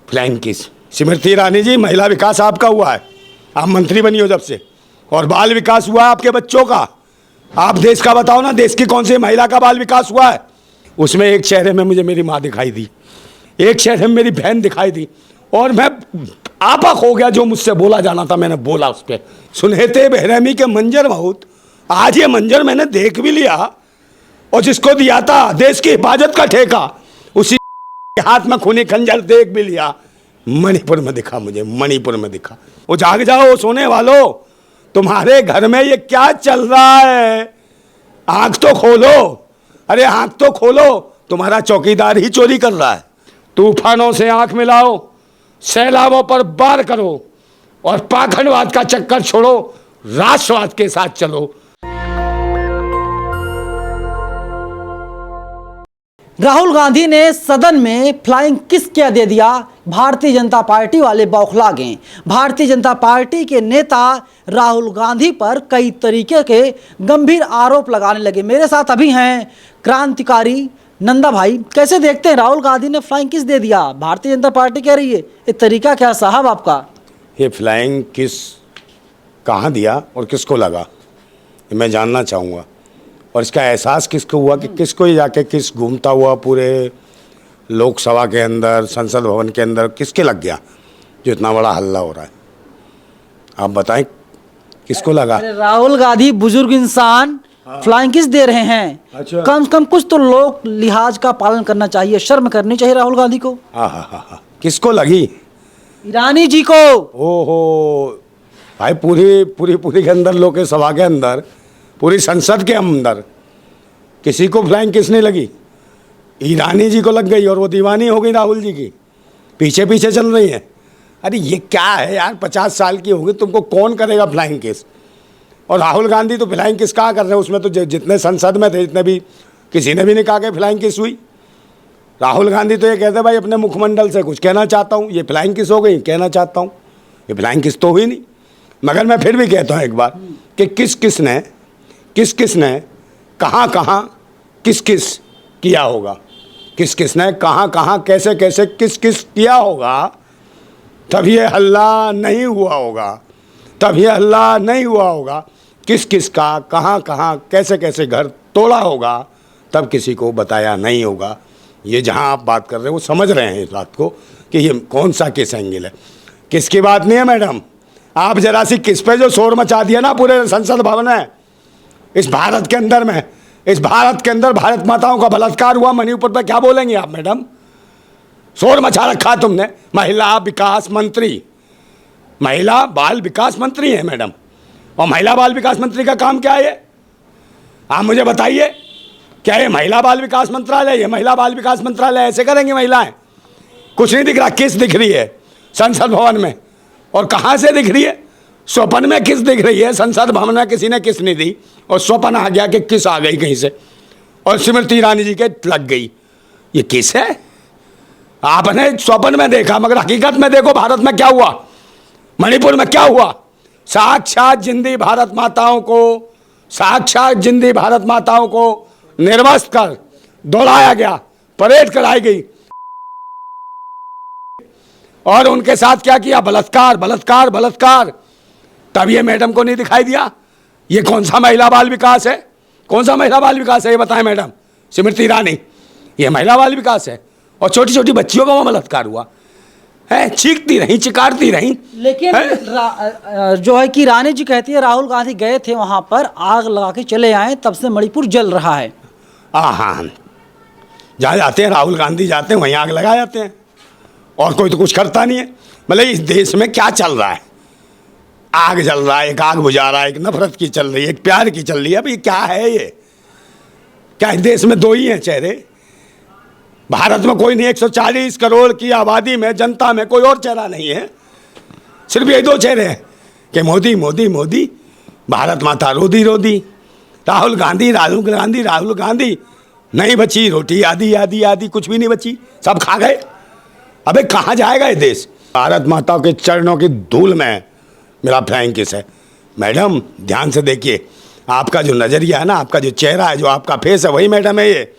Flying kiss. Smriti Irani ji, महिला विकास आपका हुआ है, आप मंत्री बनी हो जब से, और बाल विकास हुआ है आपके बच्चों का। आप देश का बताओ ना, देश की कौन सी महिला का बाल विकास हुआ है? उसमें एक चेहरे में मुझे मेरी माँ दिखाई दी, एक चेहरे में मेरी बहन दिखाई दी, और मैं आपा हो गया। जो मुझसे बोला जाना था मैंने बोला उस पर। सुनहते बेरहमी के मंजर बहुत, आज ये मंजर मैंने देख भी लिया, और जिसको दिया था देश की हिफाजत का ठेका, उसी के हाथ में खूनी खंजर देख भी लिया। मणिपुर में दिखा, मुझे मणिपुर में दिखा। वो जाग जाओ सोने वालों, तुम्हारे घर में ये क्या चल रहा है? आंख तो खोलो, अरे आंख तो खोलो, तुम्हारा चौकीदार ही चोरी कर रहा है। तूफानों से आंख मिलाओ, सैलाबों पर वार करो, और पाखंडवाद का चक्कर छोड़ो, राष्ट्रवाद के साथ चलो। राहुल गांधी ने सदन में फ्लाइंग किस क्या दे दिया, भारतीय जनता पार्टी वाले बौखला गए। भारतीय जनता पार्टी के नेता राहुल गांधी पर कई तरीके के गंभीर आरोप लगाने लगे। मेरे साथ अभी हैं क्रांतिकारी नंदा भाई। कैसे देखते हैं, राहुल गांधी ने फ्लाइंग किस दे दिया, भारतीय जनता पार्टी कह रही है, ये तरीका क्या साहब आपका? ये फ्लाइंग किस कहाँ दिया और किसको लगा, ये मैं जानना चाहूँगा। और इसका एहसास किसको हुआ कि किसको ये जाके किस घूमता हुआ पूरे लोकसभा के अंदर, संसद भवन के अंदर किसके लग गया जो इतना बड़ा हल्ला हो रहा है? आप बताएं किसको लगा? राहुल गांधी बुजुर्ग इंसान फ्लाइंग किस दे रहे हैं। अच्छा। कम से कम कुछ तो लोग लिहाज का पालन करना चाहिए, शर्म करनी चाहिए राहुल गांधी को। हाँ, किसको लगी? ईरानी जी को। ओहो भाई, पूरी के अंदर, लोकसभा के अंदर, पूरी संसद के अंदर किसी को फ्लाइंग किस नहीं लगी? ईरानी जी को लग गई, और वो दीवानी हो गई राहुल जी की, पीछे पीछे चल रही है। अरे ये क्या है यार, 50 साल की होगी, तुमको कौन करेगा फ्लाइंग किस? और राहुल गांधी तो फ्लाइंग किस कहाँ कर रहे हैं? उसमें तो जितने संसद में थे, जितने भी, किसी ने भी नहीं कहा कि फ्लाइंग किस हुई। राहुल गांधी तो ये कहते भाई अपने मुखमंडल से कुछ कहना चाहता हूँ, ये फ्लाइंग किस हो गई कहना चाहता हूँ। ये फ्लाइंग किस तो हुई नहीं। मगर मैं फिर भी कहता हूँ एक बार कि किस किस ने कहाँ किस किया होगा, किस ने कहाँ कैसे किस किया होगा, तब ये हल्ला नहीं हुआ होगा, किस का कहाँ कैसे घर तोड़ा होगा, तब किसी को बताया नहीं होगा। ये जहाँ आप बात कर रहे हैं वो समझ रहे हैं इस बात को कि ये कौन सा किस एंगल है। किसकी बात नहीं है मैडम, आप जरा सी किस पे जो शोर मचा दिया ना पूरे संसद भवन है, इस भारत के अंदर भारत माताओं का बलात्कार हुआ मणिपुर पर, क्या बोलेंगे आप मैडम? शोर मचा रखा तुमने। महिला विकास मंत्री, महिला बाल विकास मंत्री है मैडम, और महिला बाल विकास मंत्री का काम क्या है? आप मुझे बताइए, क्या ये महिला बाल विकास मंत्रालय? ये महिला बाल विकास मंत्रालय ऐसे करेंगे महिलाएं? कुछ नहीं दिख रहा। किस दिख रही है संसद भवन में, और कहाँ से दिख रही है? स्वपन में किस दिख रही है, संसद भवन में किसी ने किस नहीं दी, और स्वपन आ गया कि किस आ गई कहीं से, और स्मृति ईरानी जी के लग गई। ये किस है? आपने स्वपन में देखा, मगर हकीकत में देखो भारत में क्या हुआ, मणिपुर में क्या हुआ। साक्षात जिंदी भारत माताओं को निर्वस्त्र कर दौड़ाया गया, परेड कराई गई, और उनके साथ क्या किया? बलात्कार। तब ये मैडम को नहीं दिखाई दिया? ये कौन सा महिला बाल विकास है? ये बताएं मैडम स्मृति ईरानी, ये महिला बाल विकास है? और छोटी छोटी बच्चियों का वहाँ बलात्कार हुआ है, चीखती रही, चिकारती रही। लेकिन जो है कि ईरानी जी कहती है राहुल गांधी गए थे वहां पर, आग लगा के चले आए, तब से मणिपुर जल रहा है। हाँ, जहाँ जाते हैं राहुल गांधी जाते हैं वहीं आग लगा जाते हैं, और कोई तो कुछ करता नहीं है। मतलब इस देश में क्या चल रहा है? आग जल रहा है, एक आग बुझा रहा है, एक नफरत की चल रही है, एक प्यार की चल रही है। अब ये क्या है? ये क्या इस देश में दो ही हैं चेहरे? भारत में कोई नहीं, 140 करोड़ की आबादी में, जनता में कोई और चेहरा नहीं है, सिर्फ ये दो चेहरे हैं कि मोदी, भारत माता रोदी, राहुल गांधी। नहीं बची रोटी, आधी कुछ भी नहीं बची, सब खा गए। अबे कहाँ जाएगा ये देश? भारत माता के चरणों की धूल में मेरा फ्लाइंग किस है। मैडम ध्यान से देखिए, आपका जो नज़रिया है ना, आपका जो चेहरा है, जो आपका फेस है, वही मैडम है ये।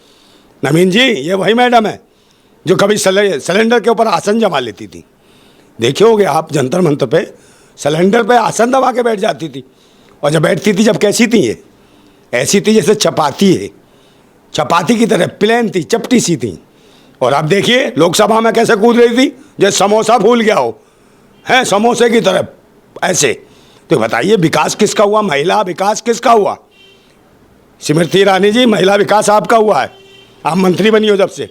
नवीन जी, ये वही मैडम है जो कभी सिलेंडर के ऊपर आसन जमा लेती थी। देखे होगे आप जंतर मंतर पे सिलेंडर पे आसन दबा के बैठ जाती थी। और जब बैठती थी, जब कैसी थी ये, ऐसी थी जैसे चपाती है, चपाती की तरह प्लेन थी, चपटी सी थी। और अब देखिए लोकसभा में कैसे कूद रही थी, जैसे समोसा भूल गया हो, हैं समोसे की तरह ऐसे। तो बताइए विकास किसका हुआ, महिला विकास किसका हुआ? स्मृति ईरानी जी, महिला विकास आपका हुआ है, आप मंत्री बनी हो जब से।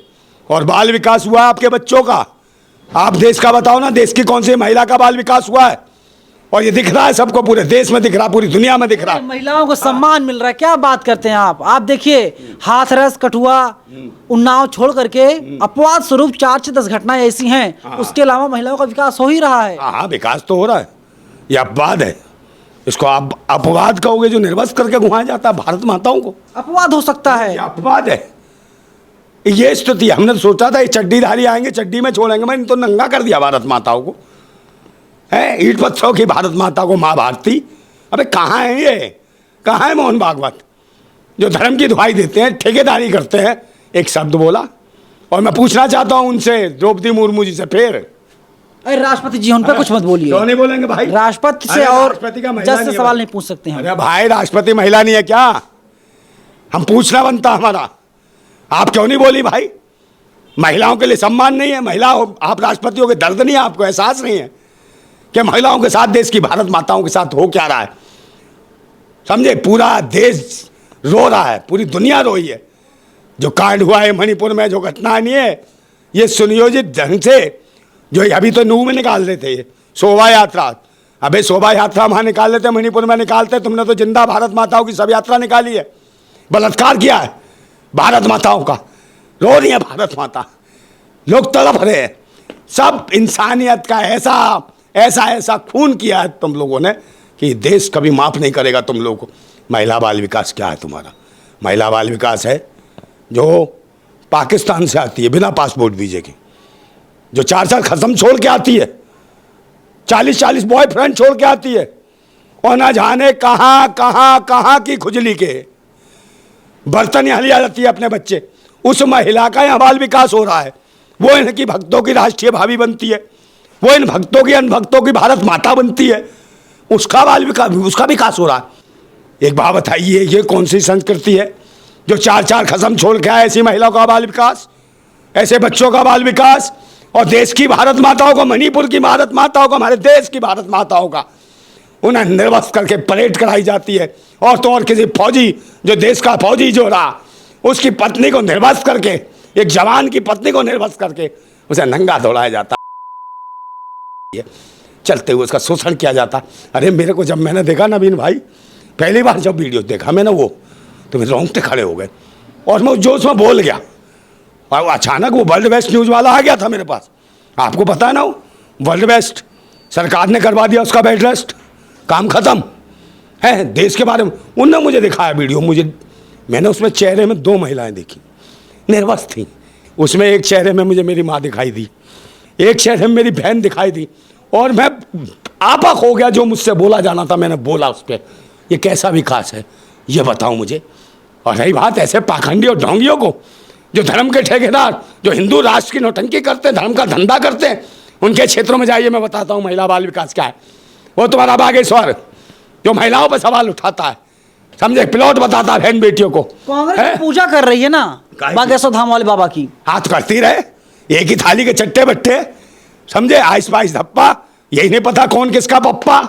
और बाल विकास हुआ आपके बच्चों का। आप देश का बताओ ना, देश की कौन सी महिला का बाल विकास हुआ है? और ये दिख रहा है सबको, पूरे देश में दिख रहा, पूरी दुनिया में दिख रहा है। महिलाओं को सम्मान मिल रहा है, क्या बात करते हैं आप देखिए हाथरस, कठुआ, उन्नाव छोड़ करके अपवाद स्वरूप 4 से 10 घटनाएं ऐसी हैं, उसके अलावा महिलाओं का विकास हो ही रहा है। हाँ, विकास तो हो रहा है, ये अपवाद है। इसको आप अपवाद कहोगे जो निर्वस्त करके घुमाया जाता है भारत माताओं को, अपवाद हो सकता है, ये अपवाद है। ये स्थिति हमने तो सोचा था ये चड्डीधारी आएंगे, चड्डी में छोड़ेंगे, मैंने तो नंगा कर दिया भारत माताओं को, है ईंट पत्थरों की भारत माता को माँ भारती। अबे कहाँ है ये, कहाँ है मोहन भागवत जो धर्म की दुहाई देते हैं, ठेकेदारी करते हैं? एक शब्द बोला। और मैं पूछना चाहता हूँ उनसे, द्रौपदी मुर्मू जी से, फिर अरे राष्ट्रपति जी उन पे कुछ मत बोलिए। क्यों नहीं बोलेंगे भाई? राष्ट्रपति से और जज से सवाल नहीं पूछ सकते हैं। अरे भाई राष्ट्रपति महिला नहीं है क्या? हम पूछना बनता हमारा, आप क्यों नहीं बोली भाई? महिलाओं के लिए सम्मान नहीं है? महिला आप राष्ट्रपतियों के दर्द नहीं है, आपको एहसास नहीं है कि महिलाओं के साथ, देश की भारत माताओं के साथ हो क्या रहा है? समझे, पूरा देश रो रहा है, पूरी दुनिया रोई है। जो कांड हुआ है मणिपुर में, जो घटना नहीं है, ये सुनियोजित ढंग से, जो अभी तो नू में निकाल रहे थे ये शोभा यात्रा, अबे शोभा यात्रा वहाँ निकाल लेते, मणिपुर में निकालते, तुमने तो जिंदा भारत माताओं की सब यात्रा निकाली है, बलात्कार किया है भारत माताओं का। रो रही है भारत माता, लोग तड़प रहे हैं। सब इंसानियत का ऐसा ऐसा ऐसा खून किया है तुम लोगों ने कि देश कभी माफ़ नहीं करेगा तुम लोगों को। महिला बाल विकास क्या है तुम्हारा? महिला बाल विकास है जो पाकिस्तान से आती है बिना पासपोर्ट वीजे के, जो 4 साल खत्म छोड़ के आती है, 40-40 बॉयफ्रेंड छोड़ के आती है, और ना जाने कहाँ कहाँ कहाँ की खुजली के बर्तन यहाँ लिया जाती है अपने बच्चे। उस महिला का यहाँ बाल विकास हो रहा है, वो इनकी भक्तों की राष्ट्रीय भावी बनती है, वो इन भक्तों की अनभक्तों की भारत माता बनती है, उसका बाल विकास, उसका विकास हो रहा है। एक बात बताइए, ये कौन सी संस्कृति है जो 4 खसम छोड़ के आए? ऐसी महिलाओं का बाल विकास, ऐसे बच्चों का बाल विकास, और देश की भारत माताओं को, मणिपुर की भारत माताओं को, हमारे देश की भारत माताओं का उन्हें निर्वस्त करके परेड कराई जाती है। और तो और किसी फौजी, जो देश का फौजी जो रहा, उसकी पत्नी को निर्वस्त करके, एक जवान की पत्नी को निर्वस्त करके उसे नंगा दौड़ाया जाता है, चलते हुए उसका शोषण किया जाता। अरे मेरे को जब मैंने देखा नवीन भाई, पहली बार जब वीडियो देखा मैंने वो, तो मेरे रोंगटे खड़े हो गए और मैं जोश में बोल गया। और अचानक वो वर्ल्ड बेस्ट न्यूज़ वाला आ गया था मेरे पास, आपको पता है ना, वो वर्ल्ड बेस्ट सरकार ने करवा दिया उसका बेड रेस्ट, काम खत्म है देश के बारे में। उनने मुझे दिखाया वीडियो, मैंने उसमें चेहरे में 2 महिलाएं देखी, निर्वस्त थी। उसमें एक चेहरे में मुझे मेरी माँ दिखाई दी, एक चेहरे में मेरी बहन दिखाई दी, और मैं आपा हो गया। जो मुझसे बोला जाना था मैंने बोला उस पर। ये कैसा विकास है ये बताओ मुझे। और रही बात ऐसे पाखंडी और ढोंगियों को, जो धर्म के ठेकेदार, जो हिंदू राष्ट्र की नौटंकी करते हैं, धर्म का धंधा करते हैं, उनके क्षेत्रों में जाइए, मैं बताता हूँ महिला बाल विकास क्या है। वो तुम्हारा बागेश्वर जो महिलाओं पर सवाल उठाता है, समझे, प्लॉट बताता है बहन बेटियों को। कांग्रेस पूजा कर रही है ना बागेश्वर धाम वाले बाबा की, हाथ करती रहे, एक ही थाली के चट्टे बट्टे, समझे, आइस पाइस धप्पा, यही नहीं पता कौन किसका पप्पा,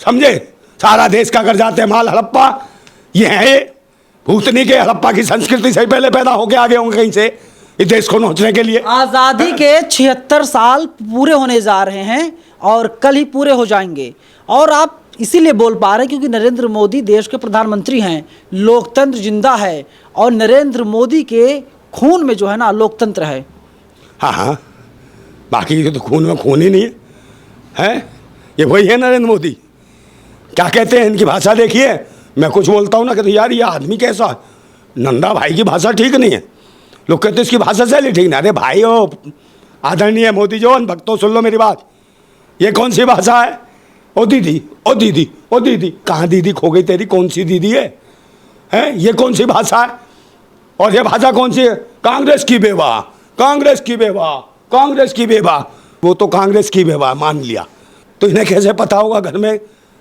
समझे, सारा देश का कर जाते हैं माल हड़प्पा। ये है भूतनी के हड़प्पा की संस्कृति से पहले पैदा होके आगे होंगे कहीं से इस देश को नोचने के लिए। आज़ादी के 76 साल पूरे होने जा रहे हैं और कल ही पूरे हो जाएंगे, और आप इसीलिए बोल पा रहे हैं क्योंकि नरेंद्र मोदी देश के प्रधानमंत्री हैं, लोकतंत्र जिंदा है, और नरेंद्र मोदी के खून में जो है ना लोकतंत्र है। हाँ हाँ, बाकी तो खून में खून ही नहीं है, हैं? ये वही है नरेंद्र मोदी। क्या कहते हैं, इनकी भाषा देखिए, मैं कुछ बोलता हूँ ना, कहते यार ये आदमी कैसा, नंदा भाई की भाषा ठीक नहीं है, लोग कहते इसकी भाषा शैली ठीक नहीं। अरे भाई ओ आदरणीय मोदी जो भक्तों सुन लो मेरी बात, ये कौन सी भाषा है? ओ दीदी, ओ दीदी, ओ दीदी, कहाँ दीदी खो गई तेरी, कौन सी दीदी है? हैं, ये कौन सी भाषा है? और ये भाषा कौन सी है? कांग्रेस की बेवा, कांग्रेस की बेवा, कांग्रेस की बेवा। वो तो कांग्रेस की बेवा मान लिया, तो इन्हें कैसे पता होगा घर में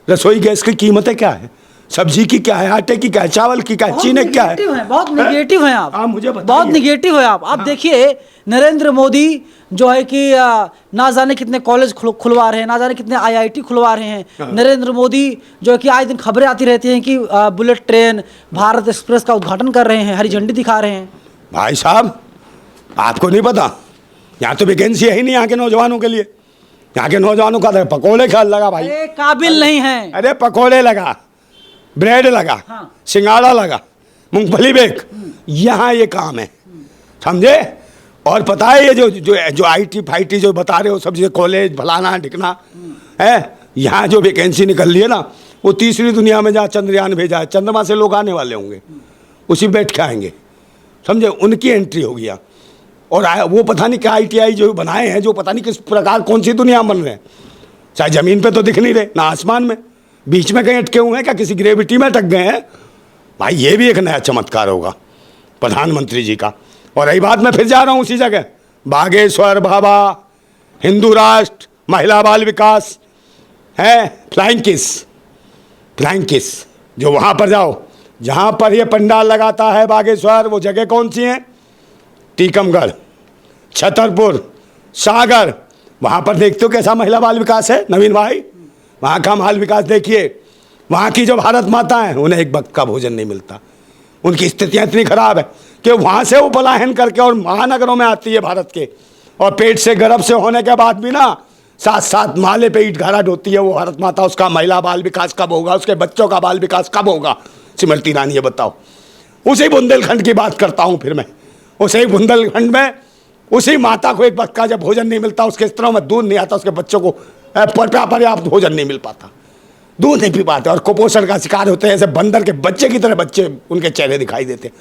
रसोई गैस की कीमतें क्या है, सब्जी की क्या है, आटे की क्या है, चावल की क्या है, चीनी क्या है। बहुत निगेटिव हैं आप। मुझे बताइए। बहुत निगेटिव है आप देखिए नरेंद्र मोदी जो है कि ना जाने कितने कॉलेज खुलवा रहे हैं, ना जाने कितने आईआईटी खुलवा रहे हैं। नरेंद्र मोदी जो है कि आए दिन खबरें आती रहती हैं कि बुलेट ट्रेन भारत एक्सप्रेस का उद्घाटन कर रहे हैं, हरी झंडी दिखा रहे हैं। भाई साहब आपको नहीं पता, यहाँ तो वैकेंसी है ही नहीं यहाँ के नौजवानों के लिए। यहाँ के नौजवानों का पकौड़े खा लगा भाई, अरे काबिल नहीं है। अरे पकौड़े लगा, ब्रेड लगा, हाँ। सिंगाड़ा लगा, मूंगफली बेक, यहाँ ये काम है, समझे। और पता है ये जो आईटी फाईटी जो बता रहे हो सब चीज़ें, कॉलेज फलाना ढिकना है, यहाँ जो वैकेंसी निकल रही है ना, वो तीसरी दुनिया में जहाँ चंद्रयान भेजा है, चंद्रमा से लोग आने वाले होंगे, उसी बैठ के आएंगे, समझे, उनकी एंट्री होगी यहाँ। और वो पता नहीं क्या ITI जो बनाए हैं, जो पता नहीं किस प्रकार कौन सी दुनिया बन रहे हैं, चाहे ज़मीन पे तो दिख नहीं रहे ना आसमान में, बीच में कहीं अटके हुए हैं क्या, किसी ग्रेविटी में अटक गए हैं। भाई ये भी एक नया चमत्कार होगा प्रधानमंत्री जी का। और रही बात, मैं फिर जा रहा हूँ उसी जगह, बागेश्वर भाभा, हिंदू राष्ट्र, महिला बाल विकास है, फ्लाइंग किस जो वहाँ पर जाओ, जहाँ पर ये पंडाल लगाता है बागेश्वर, वो जगह कौन सी है, टीकमगढ़, छतरपुर, सागर, वहाँ पर देखते हो कैसा महिला बाल विकास है नवीन भाई, वहाँ का बाल विकास देखिए। वहाँ की जो भारत माता है उन्हें एक वक्त का भोजन नहीं मिलता, उनकी स्थितियाँ इतनी खराब है कि वहाँ से वो पलायन करके और महानगरों में आती है भारत के, और पेट से गर्भ से होने के बाद भी ना साथ साथ माले पे ईट घारा ढोती है वो भारत माता। उसका महिला बाल विकास कब होगा, उसके बच्चों का बाल विकास कब होगा, स्मृति ईरानी ये बताओ। उसी बुंदेलखंड की बात करता हूँ फिर मैं, उसी बुंदेलखंड में उसी माता को एक वक्त का जब भोजन नहीं मिलता, उसके स्तरों में दूध नहीं आता, उसके बच्चों को पर्याप्त भोजन नहीं मिल पाता, दूध नहीं पी पाते, और कुपोषण का शिकार होते हैं, ऐसे बंदर के बच्चे की तरह बच्चे उनके चेहरे दिखाई देते,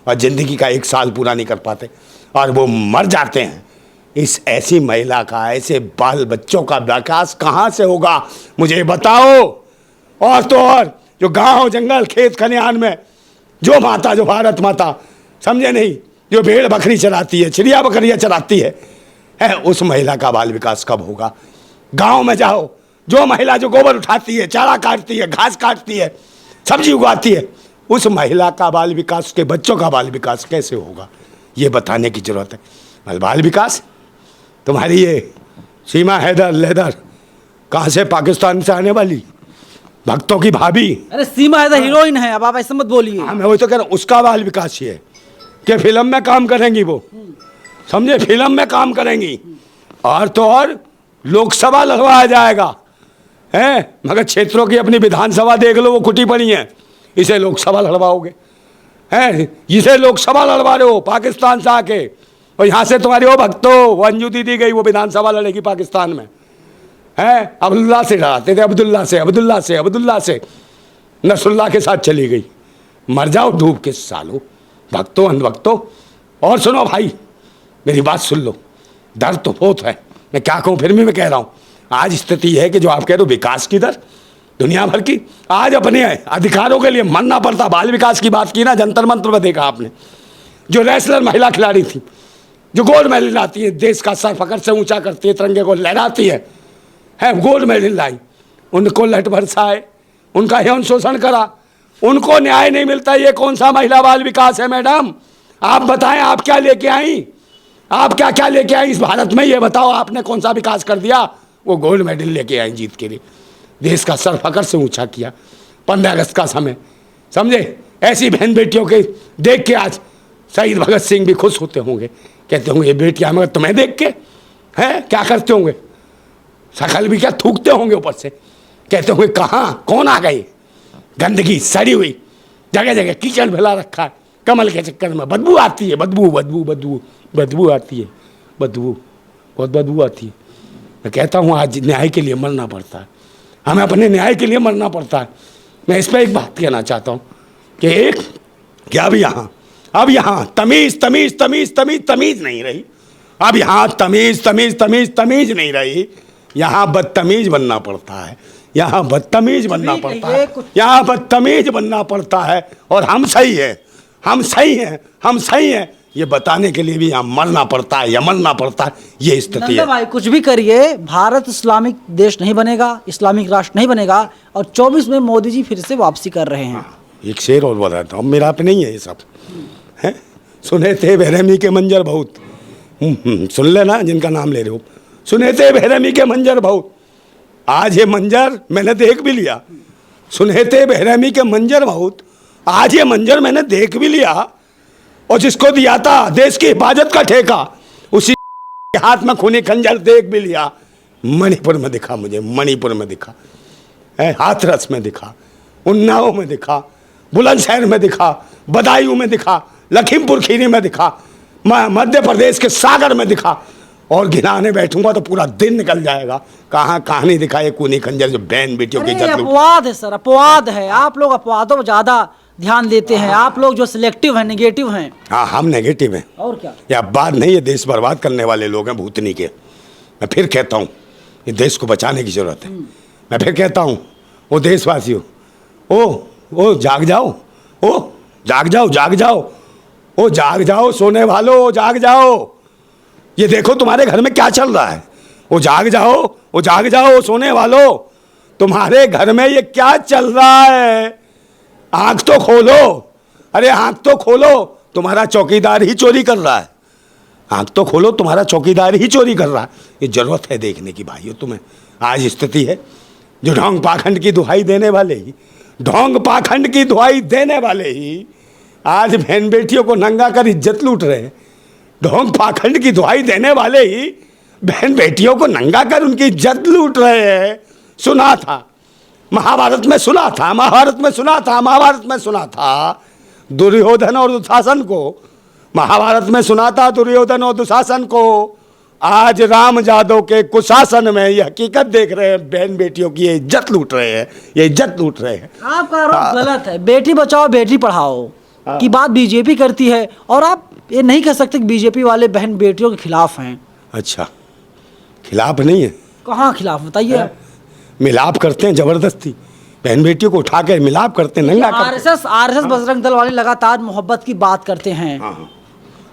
और ज़िंदगी का 1 साल पूरा नहीं कर पाते, और वो मर जाते हैं। इस ऐसी महिला का, ऐसे बाल बच्चों का विकास कहाँ से होगा, मुझे बताओ। और तो और जो गांव जंगल खेत खलिहान में जो माता, जो भारत माता, समझे नहीं, जो भेड़ बकरी चराती है, चिड़िया बकरियाँ चराती है, उस महिला का बाल विकास कब होगा। गांव में जाओ, जो महिला जो गोबर उठाती है, चारा काटती है, घास काटती है, सब्जी उगाती है, उस महिला का बाल विकास, उसके बच्चों का बाल विकास कैसे होगा, ये बताने की जरूरत है। बाल विकास तुम्हारी ये सीमा हैदर लेदर कहाँ से, पाकिस्तान से आने वाली भक्तों की भाभी, अरे सीमा हैदर हीरोइन है, अब आप ऐसे मत बोलिए। हाँ मैं वही तो कह रहा हूँ, उसका बाल विकास ये है कि फिल्म में काम करेंगी वो, समझे, फिल्म में काम करेंगी, और तो और लोकसभा लड़वाया जाएगा है, मगर क्षेत्रों की अपनी विधानसभा देख लो, वो कुटी पड़ी है, इसे लोकसभा लड़वाओगे हैं, इसे लोकसभा लड़वा रहे हो पाकिस्तान से आके, और यहाँ से तुम्हारी वो भक्तो वो अंजू दीदी गई, वो विधानसभा लड़ेगी पाकिस्तान में है, अब्दुल्ला से लड़ाते थे, अब्दुल्ला से नसरुल्ला के साथ चली गई, मर जाओ डूब के सालो भक्तों अंधभक्तों। और सुनो भाई मेरी बात सुन लो, दर तो बहुत है, मैं क्या कहूँ, फिर भी मैं कह रहा हूँ, आज स्थिति है कि जो आप कह रहे हो विकास की दर दुनिया भर की, आज अपने अधिकारों के लिए मरना पड़ता। बाल विकास की बात की ना, जंतर मंत्र में देखा आपने, जो रेसलर महिला खिलाड़ी थी, जो गोल्ड मेडल लाती है, देश का सर फखर से ऊंचा करती है, तिरंगे को लहराती है, गोल्ड मेडल लाई, उनको लट बरसाए, उनका यौन शोषण करा, उनको न्याय नहीं मिलता। ये कौन सा महिला बाल विकास है मैडम, आप बताएं, आप क्या लेके आई, आप क्या क्या लेके आई इस भारत में, ये बताओ आपने कौन सा विकास कर दिया। वो गोल्ड मेडल लेके आई जीत के लिए, देश का सर फखर से ऊंचा किया। 15 अगस्त का समय, समझे, ऐसी बहन बेटियों के देख के आज शहीद भगत सिंह भी खुश होते होंगे, कहते होंगे ये बेटियां, मगर तुम्हें देख के हैं क्या करते होंगे, शकल भी क्या थूकते होंगे ऊपर से, कहते होंगे कहाँ कौन आ गए, गंदगी सड़ी हुई जगह जगह कीचड़ फैला रखा है, कमल के चक्कर में बदबू आती है, बदबू आती है, बहुत बदबू आती है। मैं कहता हूँ आज न्याय के लिए मरना पड़ता है, हमें अपने न्याय के लिए मरना पड़ता है। मैं इस पर एक बात कहना चाहता हूँ कि एक कि अब यहाँ तमीज़ नहीं रही, अब यहाँ तमीज़ नहीं रही, यहाँ बदतमीज बनना पड़ता है, यहाँ बदतमीज बनना पड़ता है, यहाँ बदतमीज बनना पड़ता है। और हम सही हैं ये बताने के लिए भी यहाँ मरना पड़ता है या मरना पड़ता है, ये स्थिति नंदा है। भाई कुछ भी करिए, भारत इस्लामिक देश नहीं बनेगा, इस्लामिक राष्ट्र नहीं बनेगा। और 24 में मोदी जी फिर से वापसी कर रहे हैं। एक शेर और बताता हूँ, मेरा पे नहीं है ये सब, हैं? सुने थे बेरहमी के मंजर बहुत, सुन लेना जिनका नाम ले रहे हो, सुने थे बेरहमी के मंजर बहुत, आज ये मंजर मैंने देख भी लिया। सुने थे बेरहमी के मंजर बहुत, आज ये मंजर मैंने देख भी लिया। और जिसको दिया था देश की हिफाजत का ठेका, उसी के हाथ में खूनी खंजर देख भी लिया। मणिपुर में दिखा मुझे, मणिपुर में दिखा, हाथरस में दिखा, उन्नाव में दिखा, बुलंदशहर में दिखा, बदायूं में दिखा, लखीमपुर खीरी में दिखा, मध्य प्रदेश के सागर में दिखा। और गिनाने बैठूंगा तो पूरा दिन निकल जाएगा। कहाँ नहीं दिखा ये खूनी खंजर जो बहन बेटियों की इज्जत लूट। अपवाद है सर, अपवाद है। आप लोग अपवादों पर ज्यादा ध्यान देते हैं। आप लोग जो सिलेक्टिव हैं, नेगेटिव हैं। हाँ, हम नेगेटिव हैं और क्या। ये अपवाद नहीं, ये देश बर्बाद करने वाले लोग हैं भूतनी के। मैं फिर कहता हूँ ये देश को बचाने की जरूरत है। मैं फिर कहता हूँ वो देशवासियों, ओ जाग जाओ, ओ जाग जाओ, जाग जाओ, ओ जाग जाओ सोने वालों, जाग जाओ। ये देखो तुम्हारे घर में क्या चल रहा है। वो जाग जाओ, वो जाग जाओ सोने वालों, तुम्हारे घर में ये क्या चल रहा है। आंख तो खोलो, अरे आंख तो खोलो, तुम्हारा चौकीदार ही चोरी कर रहा है। आंख तो खोलो, तुम्हारा चौकीदार ही चोरी कर रहा है। ये जरूरत है देखने की भाइयों। तुम्हें आज स्थिति है जो ढोंग पाखंड की दुहाई देने वाले ही, ढोंग पाखंड की दुहाई देने वाले ही आज बहन बेटियों को नंगा कर इज्जत लूट रहे हैं। ढोंग पाखंड की दुहाई देने वाले ही बहन बेटियों को नंगा कर उनकी इज्जत लूट रहे हैं। सुना था महाभारत में, सुना था महाभारत में, सुना था महाभारत में, सुना था दुर्योधन और दुशासन को, महाभारत में सुना था दुर्योधन और दुशासन को। आज राम जादव के कुशासन में ये हकीकत देख रहे हैं, बहन बेटियों की ये इज्जत लूट रहे हैं, ये इज्जत लूट रहे हैं। आपका आरोप गलत है। बेटी बचाओ बेटी पढ़ाओ की बात बीजेपी करती है, और आप ये नहीं कह सकते कि बीजेपी वाले बहन बेटियों के खिलाफ हैं। अच्छा, खिलाफ नहीं है? कहाँ खिलाफ बताइए आप। मिलाप करते हैं जबरदस्ती, बहन बेटियों को उठा के मिलाप करते हैं, नंगा करते हैं। आरएसएस बजरंग दल वाले लगातार मोहब्बत की बात करते हैं।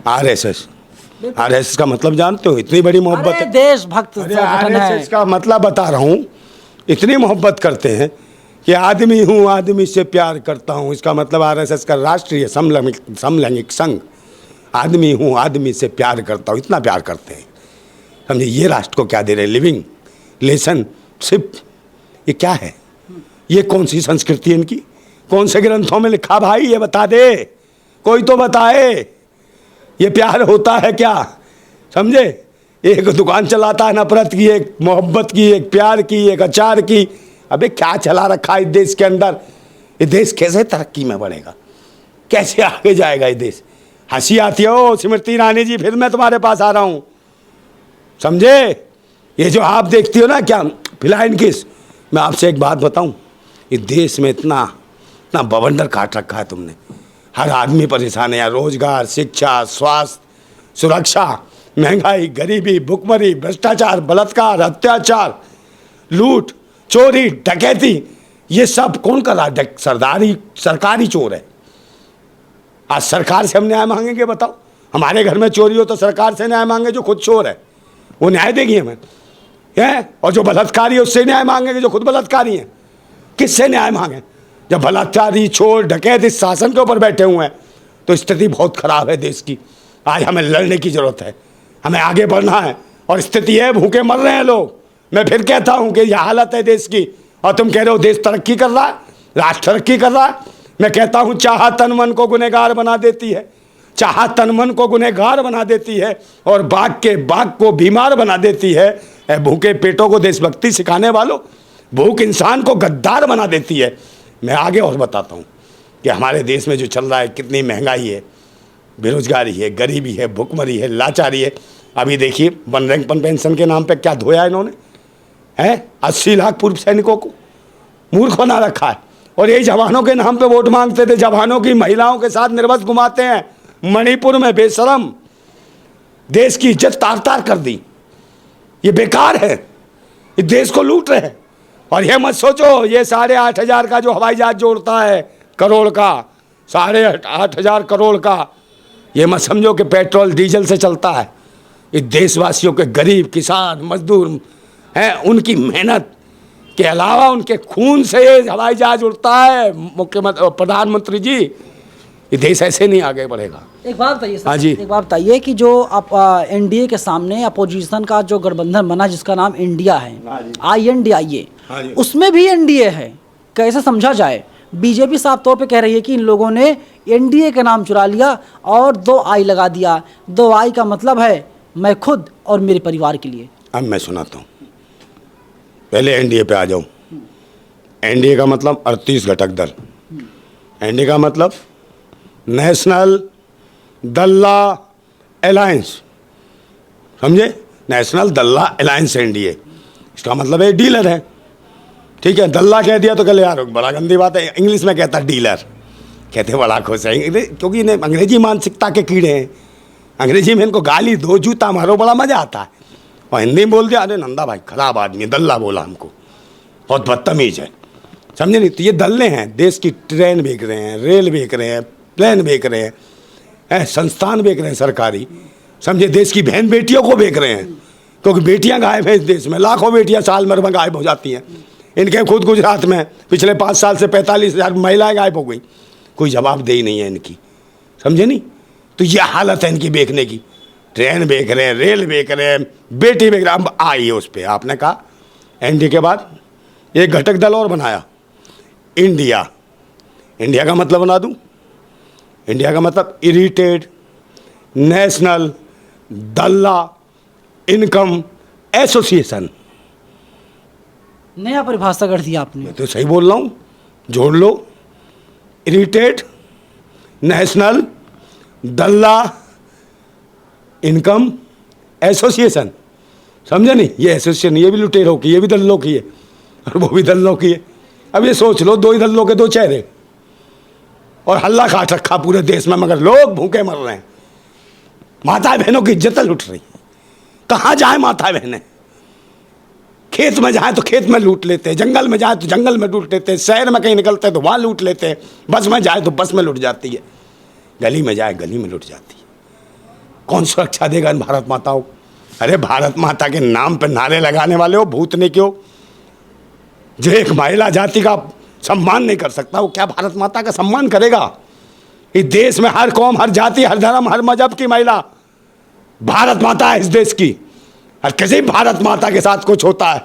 आरएसएस का मतलब जानते हो? इतनी बड़ी मोहब्बत है, देशभक्त संगठन है। आरएसएस का मतलब बता रहा हूँ, इतनी मोहब्बत करते हैं कि आदमी हूँ, आदमी से प्यार करता हूँ। इसका मतलब आरएसएस का राष्ट्रीय समलैंगिक संघ, आदमी हूँ, आदमी से प्यार करता हूँ, इतना प्यार करते हैं। समझे? ये राष्ट्र को क्या दे रहे? Living relationship. ये क्या है? ये कौन सी संस्कृति है इनकी? कौन से ग्रंथों में लिखा भाई? ये बता दे, कोई तो बताए। ये प्यार होता है क्या? समझे? एक दुकान चलाता है नफरत की, एक मोहब्बत की, एक प्यार की, एक अचार की। अबे क्या चला रखा है इस देश के अंदर? ये देश कैसे तरक्की में बढ़ेगा? कैसे आगे जाएगा ये देश? हंसी आती हो स्मृति ईरानी जी, फिर मैं तुम्हारे पास आ रहा हूँ। समझे? ये जो आप देखती हो ना, क्या फ्लाइंग किस, मैं आपसे एक बात बताऊं, इस देश में इतना बवंडर काट रखा है तुमने। हर आदमी परेशान है यार। रोजगार, शिक्षा, स्वास्थ्य, सुरक्षा, महंगाई, गरीबी, भुखमरी, भ्रष्टाचार, बलात्कार, अत्याचार, लूट, चोरी, डकैती, ये सब कौन कर रहा है? सरकारी चोर है। आज सरकार से हम न्याय मांगेंगे? बताओ, हमारे घर में चोरी हो तो सरकार से न्याय मांगे जो खुद चोर है, वो न्याय देगी हमें? है? और जो बलात्कारी है उससे न्याय मांगेंगे जो खुद बलात्कारी हैं? किससे न्याय मांगे? जब बलात्कारी, चोर, डकैत इस शासन के ऊपर बैठे हुए हैं तो स्थिति बहुत खराब है देश की। आज हमें लड़ने की जरूरत है, हमें आगे बढ़ना है। और स्थिति है, भूखे मर रहे हैं लोग। मैं फिर कहता हूं कि यह हालत है देश की, और तुम कह रहे हो देश तरक्की कर रहा है, राष्ट्र तरक्की कर रहा है। मैं कहता हूं चाह तन मन को गुनहगार बना देती है, चाह तन मन को गुनहगार बना देती है, और बाघ को बीमार बना देती है। भूखे पेटों को देशभक्ति सिखाने वालों, भूख इंसान को गद्दार बना देती है। मैं आगे और बताता हूँ कि हमारे देश में जो चल रहा है, कितनी महंगाई है, बेरोजगारी है, गरीबी है, भुखमरी है, लाचारी है। अभी देखिए बनरेंगपन पेंशन के नाम पे क्या धोया इन्होंने, हैं? 80 लाख पूर्व सैनिकों को मूर्ख बना रखा है। और यही जवानों के नाम पे वोट मांगते थे, जवानों की महिलाओं के साथ निर्वस्त्र घुमाते हैं। मणिपुर में बेशरम देश की इज्जत तार तार कर दी। ये बेकार है, इस देश को लूट रहे हैं। और ये मत सोचो ये 8,500 का जो हवाई जहाज जोड़ता है, करोड़ का, 8,500 करोड़ का, ये मत समझो कि पेट्रोल डीजल से चलता है। ये देशवासियों के गरीब किसान मजदूर हैं, उनकी मेहनत के अलावा उनके खून से ये हवाई जहाज उड़ता है। मुख्यमंत्री प्रधानमंत्री जी, ये देश ऐसे नहीं आगे बढ़ेगा। एक बात बताइए सर, हाँ जी। एक बात बताइए कि जो आप एनडीए के सामने अपोजिशन का जो गठबंधन बना जिसका नाम इंडिया है, हाँ जी। INDIA, हाँ जी। उसमें भी एनडीए है, कैसे समझा जाए? बीजेपी साफ तौर पे कह रही है कि इन लोगों ने एनडीए का नाम चुरा लिया और 2 आई लगा दिया। 2 आई का मतलब है मैं खुद और मेरे परिवार के लिए। अब मैं सुनाता हूँ, पहले एनडीए पे आ जाऊँ। एनडीए का मतलब 38 घटक दल। एनडीए का मतलब नेशनल दल्ला अलायंस, समझे? नेशनल दल्ला अलायंस एनडीए, इसका मतलब है डीलर है। ठीक है, दल्ला कह दिया तो कल यार बड़ा गंदी बात है। इंग्लिश में कहता डीलर, कहते बड़ा खुश है, क्योंकि इन्हें अंग्रेजी मानसिकता के कीड़े हैं। अंग्रेजी में इनको गाली दो, जूता मारो, बड़ा मजा आता है। और हिंदी में बोल दिया, अरे नंदा भाई खराब आदमी है, दल्ला बोला हमको, बहुत बदतमीज है, समझे नहीं? तो ये दल्ले हैं, देश की ट्रेन बेच रहे हैं, रेल बेच रहे हैं, प्लेन बेच रहे हैं, संस्थान बेच रहे हैं सरकारी, समझे? देश की बहन बेटियों को बेच रहे हैं, क्योंकि बेटियां गायब हैं इस देश में। लाखों बेटियां साल भर में गायब हो जाती हैं। इनके खुद गुजरात में पिछले 5 साल से 45,000 महिलाएं गायब हो गई, कोई जवाबदेही नहीं है इनकी, समझे नहीं? तो ये हालत है इनकी बेचने की। ट्रेन बेच रहे हैं, रेल बेच रहे हैं, बेटी बेच रहे हैं। अब आई है उस पर, आपने कहा एनडीए के बाद एक घटक दल और बनाया, इंडिया। इंडिया का मतलब बना दूं, इंडिया का मतलब इरिटेड नेशनल दल्ला इनकम एसोसिएशन। नया परिभाषा कर दिया आपने। मैं तो सही बोल रहा हूँ, जोड़ लो, इरिटेड नेशनल दल्ला इनकम एसोसिएशन, समझे नहीं? ये एसोसिएशन, ये भी लुटेरों की, ये भी दल्लों की है और वो भी दल्लों की है। अब ये सोच लो, 2 ही दल्लों के 2 चेहरे, और हल्ला काट रखा पूरे देश में, मगर लोग भूखे मर रहे हैं। माता बहनों की इज्जत लूट रही। कहाँ जाए माता बहनें? खेत में जाए तो खेत में लूट लेते हैं, जंगल में जाए तो जंगल में लूट लेते हैं, शहर में कहीं निकलते हैं तो वहाँ लूट लेते हैं, बस में जाए तो बस में लूट जाती है, गली में जाए गली में लूट जाती है। कौन सुरक्षा देगा इन भारत माताओं को? अरे भारत माता के नाम पर नारे लगाने वाले हो भूतने क्यों? जो एक महिला जाति का सम्मान नहीं कर सकता, वो क्या भारत माता का सम्मान करेगा? इस देश में हर कौम, हर जाति, हर धर्म, हर मजहब की महिला भारत माता है इस देश की। और किसी भारत माता के साथ कुछ होता है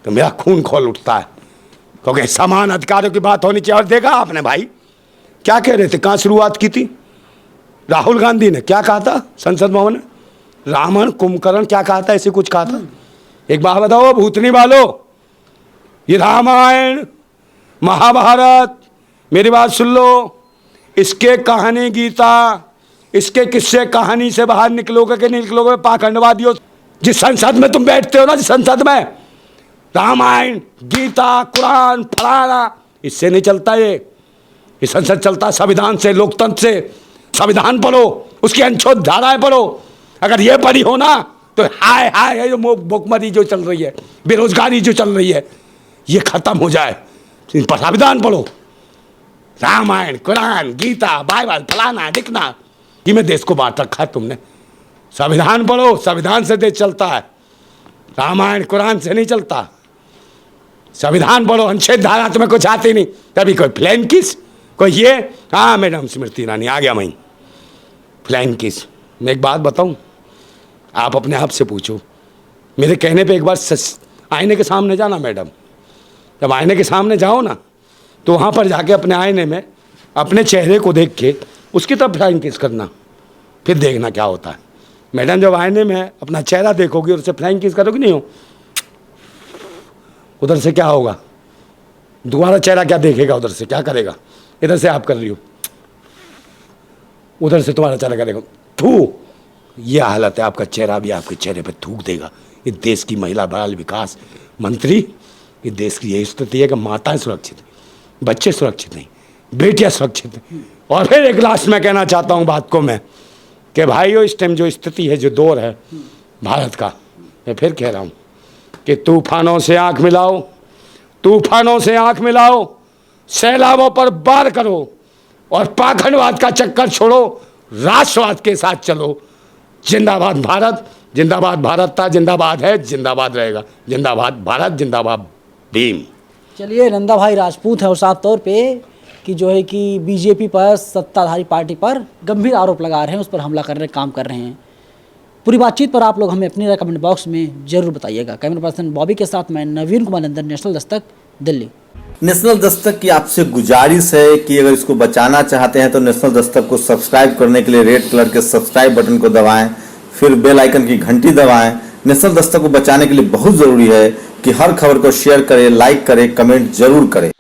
तो मेरा खून खोल उठता है, क्योंकि समान अधिकारों की बात होनी चाहिए। और देखा आपने भाई क्या कह रहे थे, कहाँ शुरुआत की थी? राहुल गांधी ने क्या कहा था संसद भवन में? रावण कुंभकर्ण क्या कहा था? ऐसे कुछ कहा था। एक बात बताओ भूतनी वालों, ये रामायण महाभारत, मेरी बात सुन लो, इसके कहानी गीता, इसके किस्से कहानी से बाहर निकलोगे कि नहीं निकलोगे? पाखंडवादियों, जिस संसद में तुम बैठते हो ना, जिस संसद में रामायण गीता कुरान फलाना, इससे नहीं चलता। ये संसद चलता संविधान से, लोकतंत्र से। संविधान पढ़ो, उसकी अनुच्छेद धाराएं पढ़ो। अगर ये पढ़ी हो ना तो हाय हाय है, जो भुखमरी जो चल रही है, बेरोजगारी जो चल रही है, ये खत्म हो जाए। संविधान पढ़ो, रामायण कुरान गीता बाइबल फलाना दिखना, ये में देश को बांट रखा है तुमने। संविधान पढ़ो, संविधान से देश चलता है, रामायण कुरान से नहीं चलता। संविधान पढ़ो, अनुच्छेद धारा तुम्हें कुछ आती नहीं, तभी कोई फ्लैन किस, कोई ये, हाँ मैडम स्मृति ईरानी आ गया वहीं फ्लैन किस। मैं एक बात बताऊं, आप अपने आप से पूछो, मेरे कहने पे एक बार आईने के सामने जाना मैडम। जब आईने के सामने जाओ ना तो वहाँ पर जाके अपने आईने में अपने चेहरे को देख के उसकी तरफ फ्लाइंग किस करना, फिर देखना क्या होता है। मैडम जब आईने में अपना चेहरा देखोगी और उसे फ्लाइंग किस करोगी नहीं हो, उधर से क्या होगा? दोबारा चेहरा क्या देखेगा? उधर से क्या करेगा? इधर से आप कर रही हो, उधर से तुम्हारा चेहरा करेगा थू। ये हालत है, आपका चेहरा भी आपके चेहरे पे थूक देगा। इस देश की महिला बाल विकास मंत्री, इस देश की यही स्थिति है कि माताएं सुरक्षित, बच्चे सुरक्षित नहीं, बेटियां सुरक्षित नहीं। और फिर एक लास्ट में कहना चाहता हूं बात को मैं, कि भाइयों इस टाइम जो स्थिति है, जो दौर है भारत का, मैं फिर कह रहा हूं कि तूफानों से आंख मिलाओ, तूफानों से आंख मिलाओ, सैलाबों पर वार करो और पाखंडवाद का चक्कर छोड़ो राष्ट्रवाद के साथ चलो। जिंदाबाद भारत, जिंदाबाद भारत था, जिंदाबाद है, जिंदाबाद रहेगा। जिंदाबाद भारत, जिंदाबाद भीम। चलिए, नंदा भाई राजपूत हैं और साफ तौर पे कि जो है कि बीजेपी पर, सत्ताधारी पार्टी पर गंभीर आरोप लगा रहे हैं, उस पर हमला करने काम कर रहे हैं। पूरी बातचीत पर आप लोग हमें अपनी राय कमेंट बॉक्स में जरूर बताइएगा। कैमरा पर्सन बॉबी के साथ मैं नवीन कुमार नंदन, नेशनल दस्तक, दिल्ली। नेशनल दस्तक की आपसे गुजारिश है कि अगर इसको बचाना चाहते हैं तो नेशनल दस्तक को सब्सक्राइब करने के लिए रेड कलर के सब्सक्राइब बटन को दबाएं, फिर बेल आइकन की घंटी दबाएं। नेशनल दस्तक को बचाने के लिए बहुत जरूरी है कि हर खबर को शेयर करें, लाइक करें, कमेंट जरूर करें।